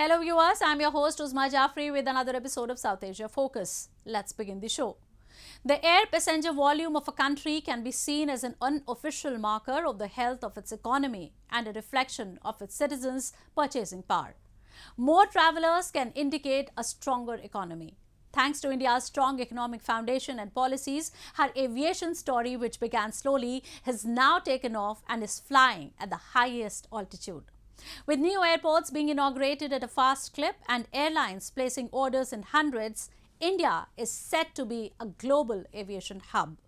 Hello viewers, I'm your host Uzma Jafri with another episode of South Asia Focus. Let's begin the show. The air passenger volume of a country can be seen as an unofficial marker of the health of its economy and a reflection of its citizens' purchasing power. More travelers can indicate a stronger economy. Thanks to India's strong economic foundation and policies, her aviation story, which began slowly, has now taken off and is flying at the highest altitude. With new airports being inaugurated at a fast clip and airlines placing orders in hundreds, India is set to be a global aviation hub.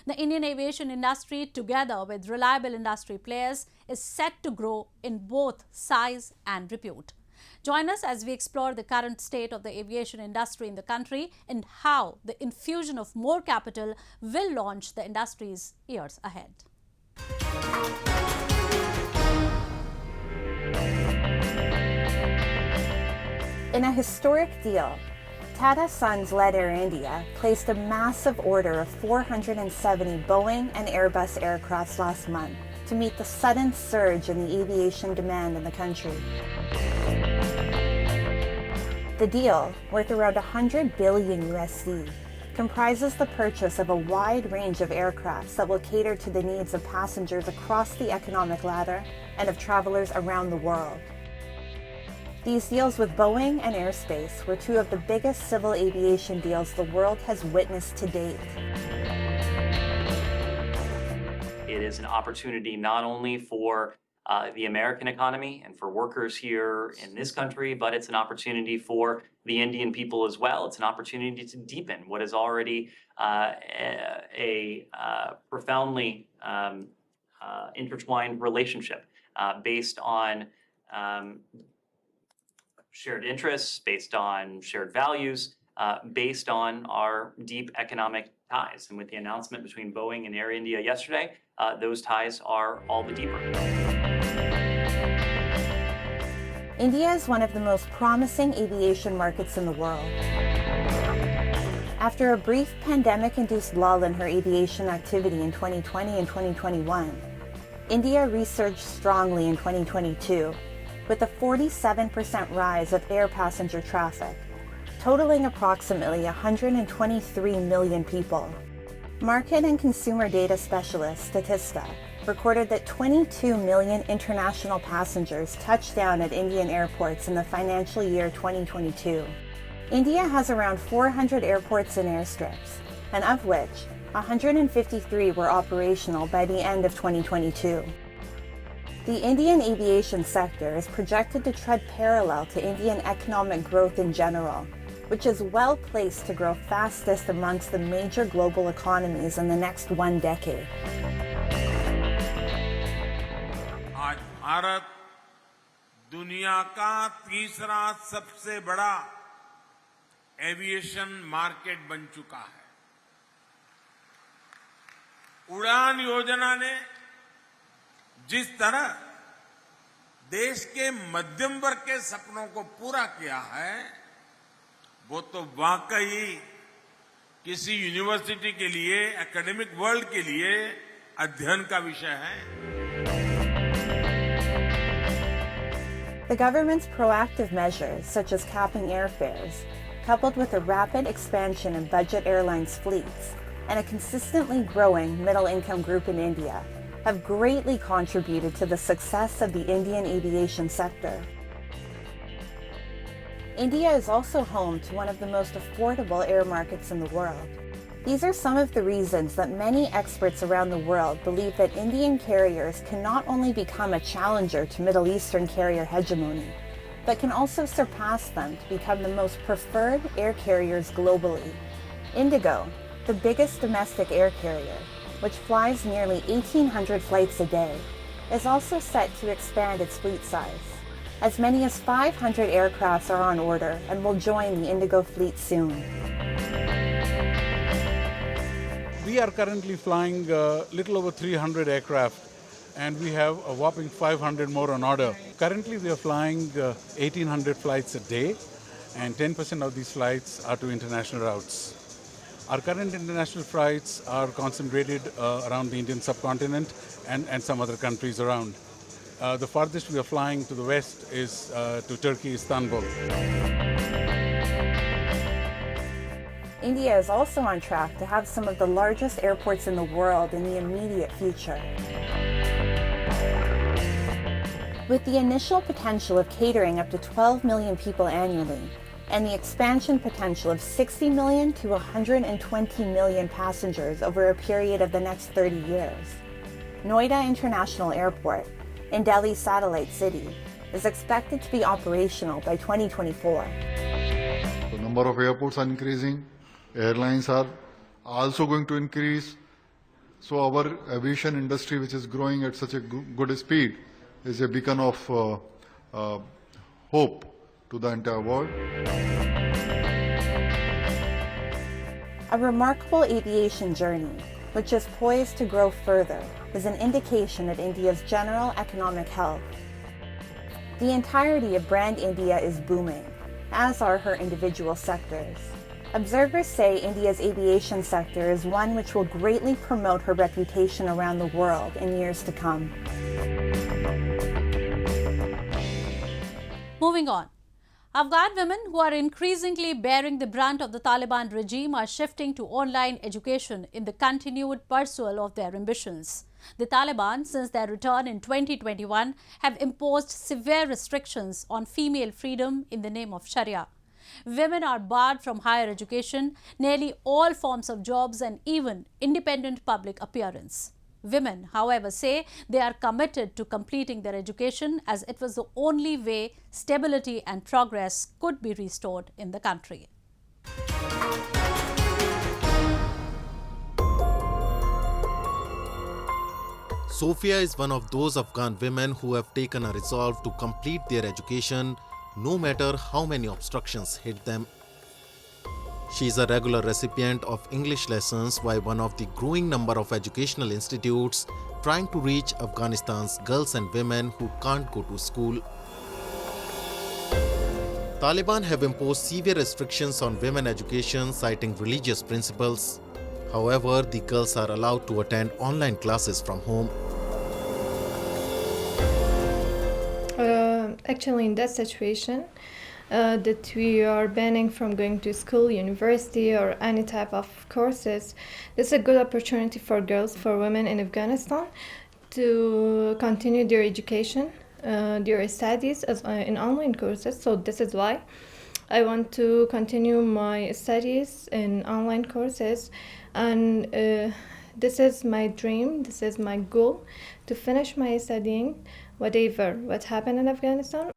The Indian aviation industry, together with reliable industry players, is set to grow in both size and repute. Join us as we explore the current state of the aviation industry in the country and how the infusion of more capital will launch the industry's years ahead. In a historic deal, Tata Sons-led Air India placed a massive order of 470 Boeing and Airbus aircraft last month to meet the sudden surge in the aviation demand in the country. The deal, worth around 100 billion USD, comprises the purchase of a wide range of aircrafts that will cater to the needs of passengers across the economic ladder and of travelers around the world. These deals with Boeing and Airspace were two of the biggest civil aviation deals the world has witnessed to date. It is an opportunity not only for the American economy and for workers here in this country, but it's an opportunity for the Indian people as well. It's an opportunity to deepen what is already a profoundly intertwined relationship based on shared interests, based on shared values, based on our deep economic ties. And with the announcement between Boeing and Air India yesterday, those ties are all the deeper. India is one of the most promising aviation markets in the world. After a brief pandemic-induced lull in her aviation activity in 2020 and 2021, India resurged strongly in 2022, with a 47% rise of air passenger traffic, totaling approximately 123 million people. Market and consumer data specialist Statista recorded that 22 million international passengers touched down at Indian airports in the financial year 2022. India has around 400 airports and airstrips, and of which 153 were operational by the end of 2022. The Indian aviation sector is projected to tread parallel to Indian economic growth in general, which is well placed to grow fastest amongst the major global economies in the next one decade. आज भारत दुनिया का तीसरा सबसे बड़ा aviation market बन चुका है। उड़ान योजना ने जिस तरह देश के मध्यम वर्ग के सपनों को पूरा किया है, वो तो वाकई किसी यूनिवर्सिटी के लिए, एकेडमिक वर्ल्ड के लिए अध्ययन का विषय है। The government's proactive measures, such as capping airfares, coupled with a rapid expansion in budget airlines fleets and a consistently growing middle-income group in India, have greatly contributed to the success of the Indian aviation sector. India is also home to one of the most affordable air markets in the world. These are some of the reasons that many experts around the world believe that Indian carriers can not only become a challenger to Middle Eastern carrier hegemony, but can also surpass them to become the most preferred air carriers globally. Indigo, the biggest domestic air carrier, which flies nearly 1,800 flights a day, is also set to expand its fleet size. As many as 500 aircrafts are on order and will join the Indigo fleet soon. We are currently flying little over 300 aircraft, and we have a whopping 500 more on order. Currently, we are flying 1,800 flights a day, and 10% of these flights are to international routes. Our current international flights are concentrated around the Indian subcontinent and some other countries around. The farthest we are flying to the west is to Turkey, Istanbul. India is also on track to have some of the largest airports in the world in the immediate future. With the initial potential of catering up to 12 million people annually, and the expansion potential of 60 million to 120 million passengers over a period of the next 30 years, Noida International Airport, in Delhi's satellite city, is expected to be operational by 2024. The number of airports are increasing, airlines are also going to increase, so our aviation industry, which is growing at such a good speed, is a beacon of hope to the entire world. A remarkable aviation journey, which is poised to grow further, is an indication of India's general economic health. The entirety of brand India is booming, as are her individual sectors. Observers say India's aviation sector is one which will greatly promote her reputation around the world in years to come. Moving on. Afghan women who are increasingly bearing the brunt of the Taliban regime are shifting to online education in the continued pursuit of their ambitions. The Taliban, since their return in 2021, have imposed severe restrictions on female freedom in the name of Sharia. Women are barred from higher education, nearly all forms of jobs, and even independent public appearance. Women, however, say they are committed to completing their education as it was the only way stability and progress could be restored in the country. Sophia is one of those Afghan women who have taken a resolve to complete their education no matter how many obstructions hit them. She is a regular recipient of English lessons by one of the growing number of educational institutes trying to reach Afghanistan's girls and women who can't go to school. Taliban have imposed severe restrictions on women education, citing religious principles. However, the girls are allowed to attend online classes from home. Actually, in that situation, that we are banning from going to school, university, or any type of courses, it's a good opportunity for girls, for women in Afghanistan to continue their education, their studies in online courses. So this is why I want to continue my studies in online courses, and this is my dream, this is my goal, to finish my studying, whatever what happened in Afghanistan.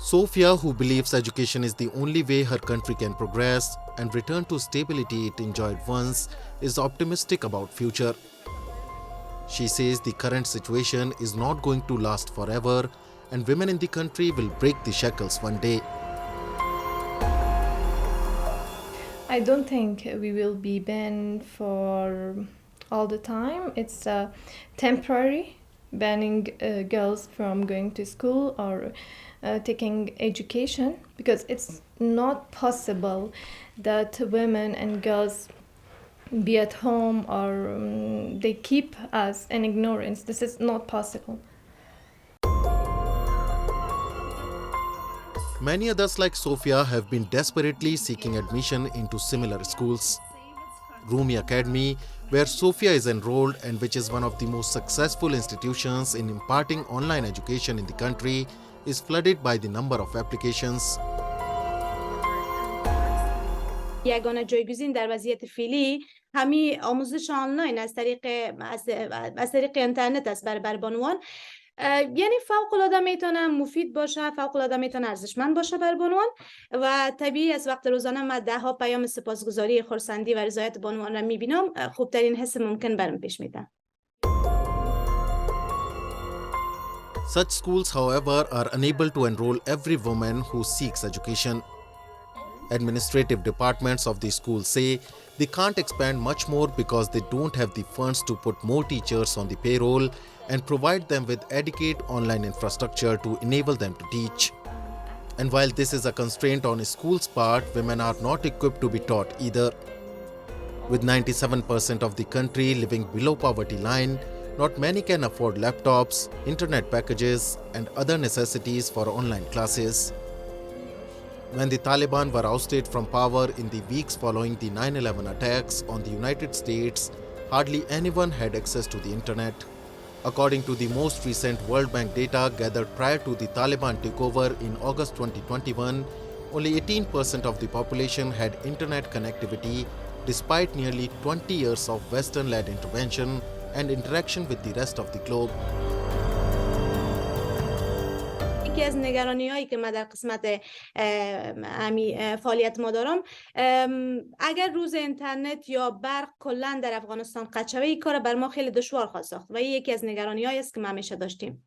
Sophia, who believes education is the only way her country can progress and return to stability it enjoyed once, is optimistic about future. She says the current situation is not going to last forever and women in the country will break the shackles one day. I don't think we will be banned for all the time. It's temporary, banning girls from going to school or taking education, because it's not possible that women and girls be at home or they keep us in ignorance. This is not possible. Many others like Sophia have been desperately seeking admission into similar schools. Rumi Academy, where Sophia is enrolled and which is one of the most successful institutions in imparting online education in the country, is flooded by the number of applications. یگانه جایگزین در وضعیت فعلی همین آموزش آنلاین از طریق اینترنت است برای بانوان. یعنی فوق العاده میتونه مفید باشه، فوق العاده میتونه ارزشمند باشه برای بانوان و طبیعی از وقت روزانه من ده ها پیام سپاسگزاری، خرسندی و رضایت بانوان را میبینم. خوبترین حس ممکن برام پیش میاد. Such schools, however, are unable to enroll every woman who seeks education. Administrative departments of the school say they can't expand much more because they don't have the funds to put more teachers on the payroll and provide them with adequate online infrastructure to enable them to teach. And while this is a constraint on a school's part, women are not equipped to be taught either. With 97% of the country living below poverty line, not many can afford laptops, internet packages, and other necessities for online classes. When the Taliban were ousted from power in the weeks following the 9/11 attacks on the United States, hardly anyone had access to the internet. According to the most recent World Bank data gathered prior to the Taliban takeover in August 2021, only 18% of the population had internet connectivity despite nearly 20 years of Western-led intervention and interaction with the rest of the globe. یکی از نگرانی‌هایی که من در قسمت فعالیت ما دارم، اگر روز اینترنت یا برق کلاً در افغانستان قطع شود، این کار بر ما خیلی دشوار خواهد ساخت و این یکی از نگرانی‌هایی است که ما همیشه داشتیم.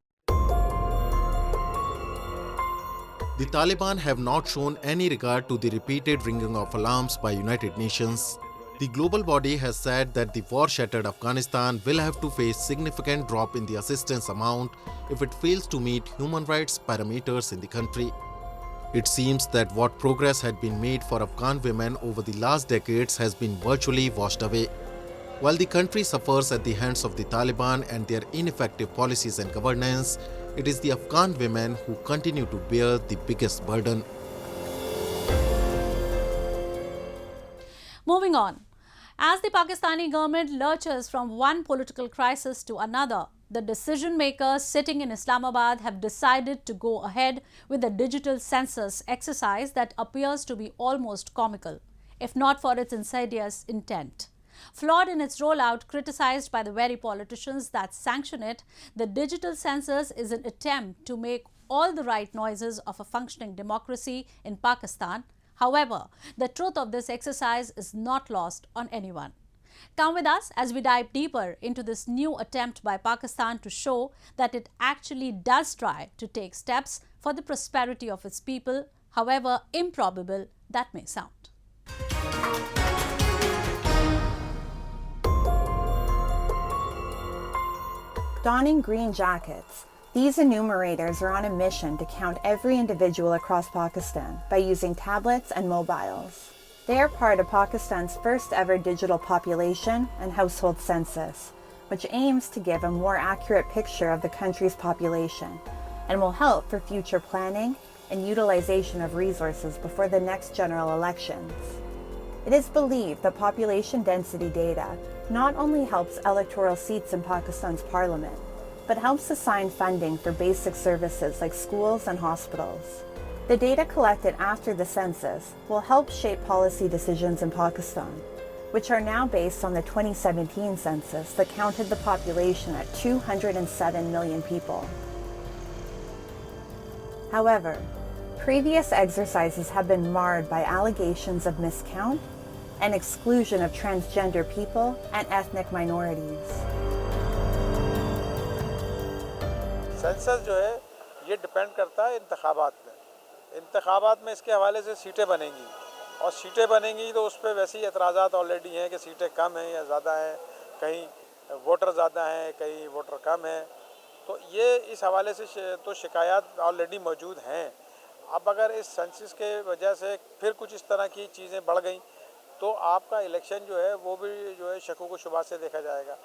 The Taliban have not shown any regard to the repeated ringing of alarms by United Nations. The global body has said that the war-shattered Afghanistan will have to face significant drop in the assistance amount if it fails to meet human rights parameters in the country. It seems that what progress had been made for Afghan women over the last decades has been virtually washed away. While the country suffers at the hands of the Taliban and their ineffective policies and governance, it is the Afghan women who continue to bear the biggest burden. Moving on. As the Pakistani government lurches from one political crisis to another, the decision makers sitting in Islamabad have decided to go ahead with a digital census exercise that appears to be almost comical, if not for its insidious intent. Flawed in its rollout, criticized by the very politicians that sanction it, the digital census is an attempt to make all the right noises of a functioning democracy in Pakistan. However, the truth of this exercise is not lost on anyone. Come with us as we dive deeper into this new attempt by Pakistan to show that it actually does try to take steps for the prosperity of its people, however improbable that may sound. Donning green jackets, these enumerators are on a mission to count every individual across Pakistan by using tablets and mobiles. They are part of Pakistan's first ever digital population and household census, which aims to give a more accurate picture of the country's population and will help for future planning and utilization of resources before the next general elections. It is believed that population density data not only helps electoral seats in Pakistan's parliament, but helps assign funding for basic services like schools and hospitals. The data collected after the census will help shape policy decisions in Pakistan, which are now based on the 2017 census that counted the population at 207 million people. However, previous exercises have been marred by allegations of miscount and exclusion of transgender people and ethnic minorities. Census जो है ये depend करता है इंतखाबात में इसके हवाले से सीटें बनेंगी और सीटें बनेंगी तो उस पर वैसे ही एतराज़ात ऑलरेडी हैं कि सीटें कम हैं या ज़्यादा हैं, कहीं वोटर ज़्यादा हैं, कहीं वोटर कम हैं, तो ये इस हवाले से तो शिकायत ऑलरेडी मौजूद हैं। अब अगर इस सेंसस के वजह से फिर कुछ इस तरह की चीज़ें बढ़ गई तो आपका इलेक्शन जो है वो भी जो है शकों को शुबा से देखा जाएगा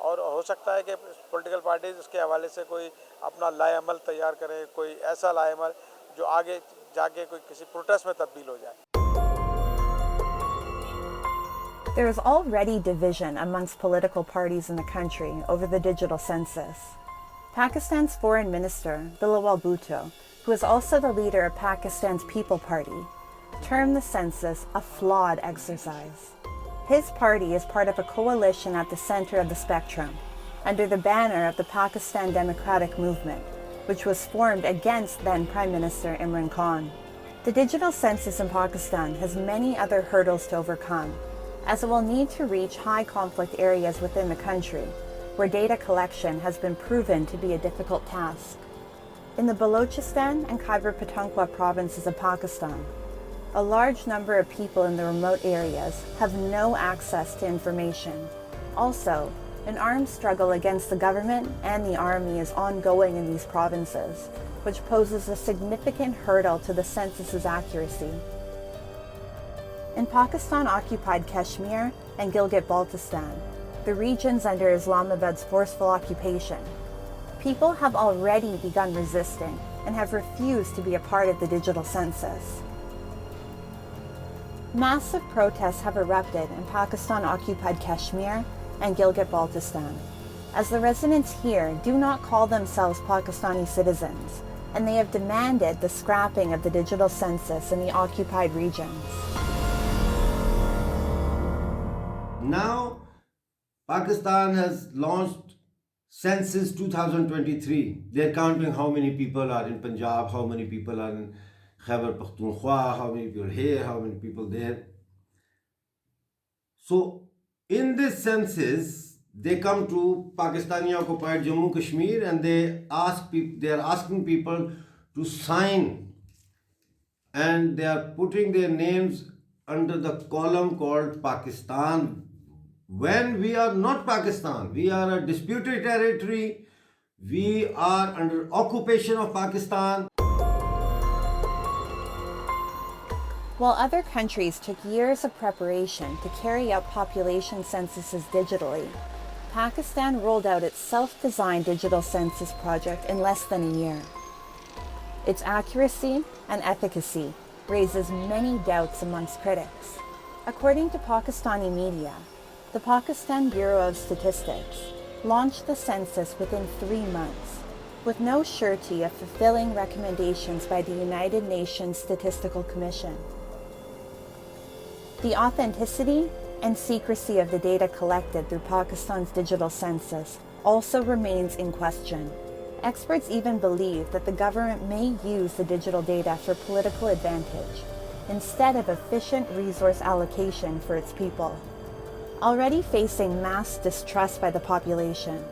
और हो सकता है कि पॉलिटिकल पार्टीज उसके हवाले से कोई अपना लाएअमल तैयार करें, कोई ऐसा लाएअमल जो आगे जाके कोई किसी प्रोटेस्ट में तब्दील हो जाए। There is already division amongst political parties in the country over the digital census. Pakistan's foreign minister, Bilawal Bhutto, who is also the leader of Pakistan's People Party, termed the census a flawed exercise. His party is part of a coalition at the center of the spectrum, under the banner of the Pakistan Democratic Movement, which was formed against then Prime Minister Imran Khan. The digital census in Pakistan has many other hurdles to overcome, as it will need to reach high conflict areas within the country, where data collection has been proven to be a difficult task. In the Balochistan and Khyber Pakhtunkhwa provinces of Pakistan, a large number of people in the remote areas have no access to information. Also, an armed struggle against the government and the army is ongoing in these provinces, which poses a significant hurdle to the census's accuracy. In Pakistan-occupied Kashmir and Gilgit-Baltistan, the regions under Islamabad's forceful occupation, people have already begun resisting and have refused to be a part of the digital census. Massive protests have erupted in Pakistan-occupied Kashmir and Gilgit-Baltistan, as the residents here do not call themselves Pakistani citizens, and they have demanded the scrapping of the digital census in the occupied regions. Now, Pakistan has launched Census 2023. They're counting how many people are in Punjab, how many people are in Khyber Pakhtunkhwa, how many people here, how many people there. So, in this census, they come to Pakistani occupied Jammu Kashmir and they are asking people to sign, and they are putting their names under the column called Pakistan, when we are not Pakistan. We are a disputed territory. We are under occupation of Pakistan. While other countries took years of preparation to carry out population censuses digitally, Pakistan rolled out its self-designed digital census project in less than a year. Its accuracy and efficacy raises many doubts amongst critics. According to Pakistani media, the Pakistan Bureau of Statistics launched the census within 3 months, with no surety of fulfilling recommendations by the United Nations Statistical Commission. The authenticity and secrecy of the data collected through Pakistan's digital census also remains in question. Experts even believe that the government may use the digital data for political advantage, instead of efficient resource allocation for its people. Already facing mass distrust by the population,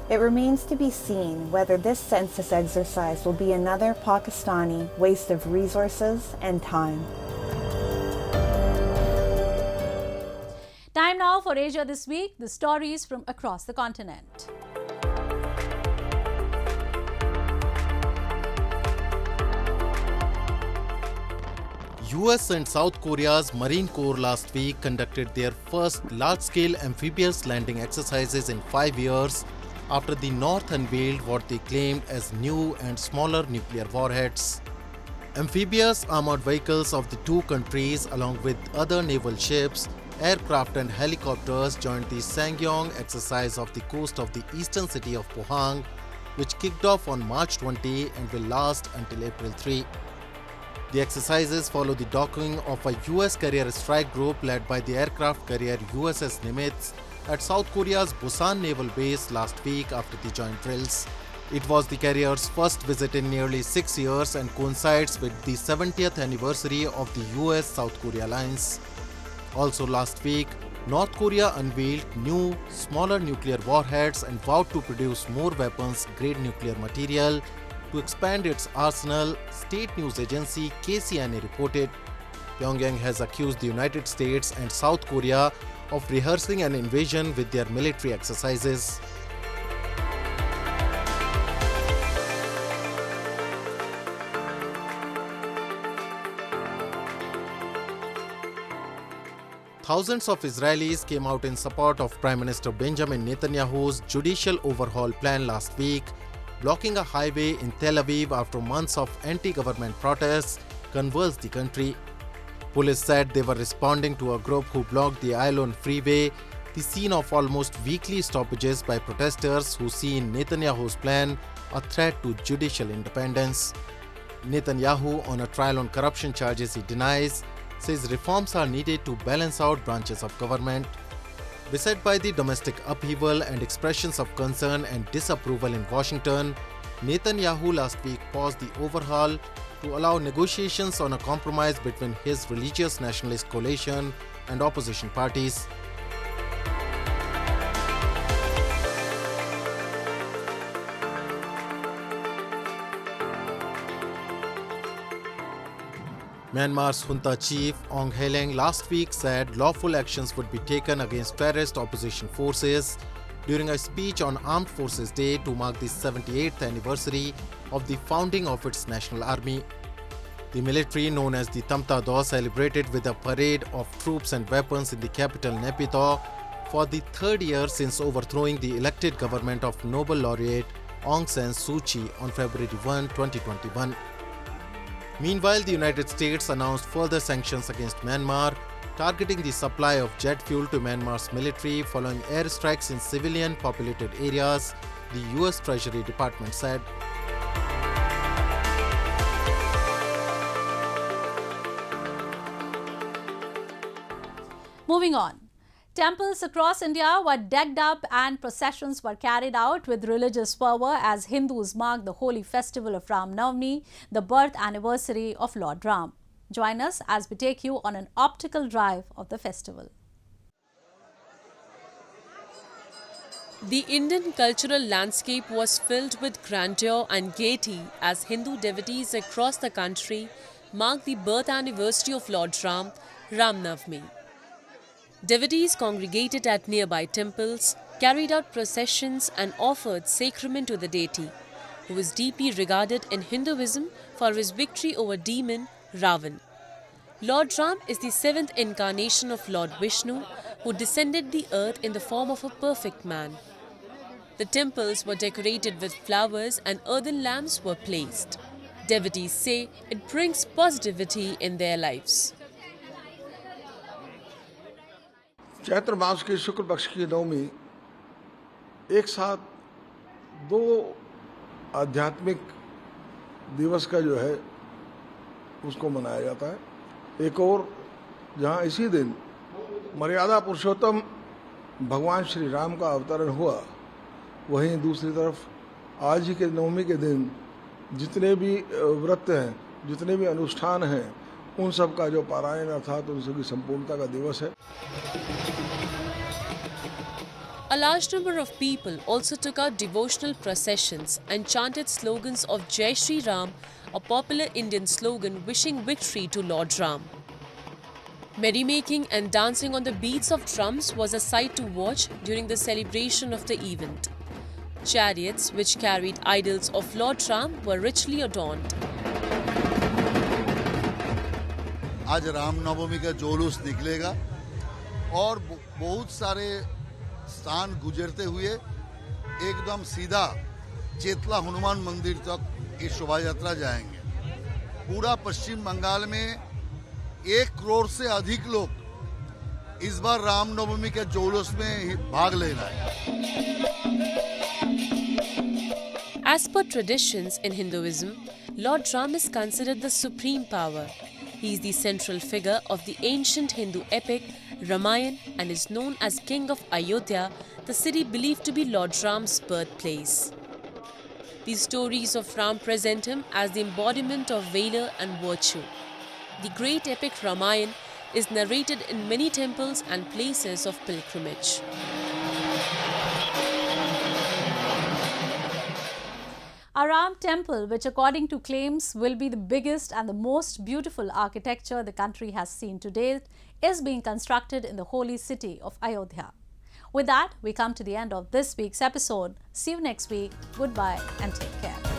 it remains to be seen whether this census exercise will be another Pakistani waste of resources and time. Time now for Asia This Week, the stories from across the continent. US and South Korea's Marine Corps last week conducted their first large-scale amphibious landing exercises in 5 years after the North unveiled what they claimed as new and smaller nuclear warheads. Amphibious armored vehicles of the two countries, along with other naval ships, aircraft and helicopters, joined the Sangyong exercise off the coast of the eastern city of Pohang, which kicked off on March 20 and will last until April 3. The exercises follow the docking of a US carrier strike group led by the aircraft carrier USS Nimitz at South Korea's Busan Naval Base last week after the joint drills. It was the carrier's first visit in nearly 6 years and coincides with the 70th anniversary of the US-South Korea alliance. Also last week, North Korea unveiled new, smaller nuclear warheads and vowed to produce more weapons-grade nuclear material to expand its arsenal, state news agency KCNA reported. Pyongyang has accused the United States and South Korea of rehearsing an invasion with their military exercises. Thousands of Israelis came out in support of Prime Minister Benjamin Netanyahu's judicial overhaul plan last week, blocking a highway in Tel Aviv after months of anti-government protests convulsed the country. Police said they were responding to a group who blocked the Ayalon freeway, the scene of almost weekly stoppages by protesters who see in Netanyahu's plan a threat to judicial independence. Netanyahu, on a trial on corruption charges he denies, says reforms are needed to balance out branches of government. Beset by the domestic upheaval and expressions of concern and disapproval in Washington, Netanyahu last week paused the overhaul to allow negotiations on a compromise between his religious nationalist coalition and opposition parties. Myanmar's junta chief Aung Hlaing last week said lawful actions would be taken against terrorist opposition forces during a speech on Armed Forces Day to mark the 78th anniversary of the founding of its national army. The military, known as the Tamta Daw, celebrated with a parade of troops and weapons in the capital Naypyidaw, for the third year since overthrowing the elected government of Nobel laureate Aung San Suu Kyi on February 1, 2021. Meanwhile, the United States announced further sanctions against Myanmar, targeting the supply of jet fuel to Myanmar's military following airstrikes in civilian populated areas, the US Treasury Department said. Moving on. Temples across India were decked up and processions were carried out with religious fervour as Hindus mark the holy festival of Ram Navami, the birth anniversary of Lord Ram. Join us as we take you on an optical drive of the festival. The Indian cultural landscape was filled with grandeur and gaiety as Hindu devotees across the country marked the birth anniversary of Lord Ram, Ram Navami. Devotees congregated at nearby temples, carried out processions and offered sacrament to the deity, who is deeply regarded in Hinduism for his victory over demon Ravan. Lord Ram is the seventh incarnation of Lord Vishnu, who descended the earth in the form of a perfect man. The temples were decorated with flowers and earthen lamps were placed. Devotees say it brings positivity in their lives. Chaitra मास की शुक्ल पक्ष की नवमी एक साथ दो आध्यात्मिक दिवस का जो है उसको मनाया जाता है। एक और जहां इसी दिन मर्यादा पुरुषोत्तम भगवान श्री राम का अवतरण हुआ, वहीं दूसरी तरफ आज ही के नवमी के दिन जितने भी व्रत हैं, जितने भी अनुष्ठान हैं, उन सब का जो पारायण अर्थात उन सबकी संपूर्णता का दिवस है। A large number of people also took out devotional processions and chanted slogans of Jai Shri Ram, a popular Indian slogan wishing victory to Lord Ram. Merrymaking and dancing on the beats of drums was a sight to watch during the celebration of the event. Chariots, which carried idols of Lord Ram, were richly adorned. आज रामनवमी का जुलूस निकलेगा और बहुत सारे स्थान गुजरते हुए एकदम सीधा चेतला हनुमान मंदिर तक ये शोभा यात्रा जाएंगे। पूरा पश्चिम बंगाल में 1 करोड़ से अधिक लोग इस बार रामनवमी के जुलूस में भाग ले रहे हैं। As per traditions in Hinduism, Lord Ram is considered the supreme power. He is the central figure of the ancient Hindu epic Ramayana and is known as King of Ayodhya, the city believed to be Lord Ram's birthplace. The stories of Ram present him as the embodiment of valor and virtue. The great epic Ramayana is narrated in many temples and places of pilgrimage. A Ram temple, which according to claims will be the biggest and the most beautiful architecture the country has seen to date, is being constructed in the holy city of Ayodhya. With that, we come to the end of this week's episode. See you next week. Goodbye and take care.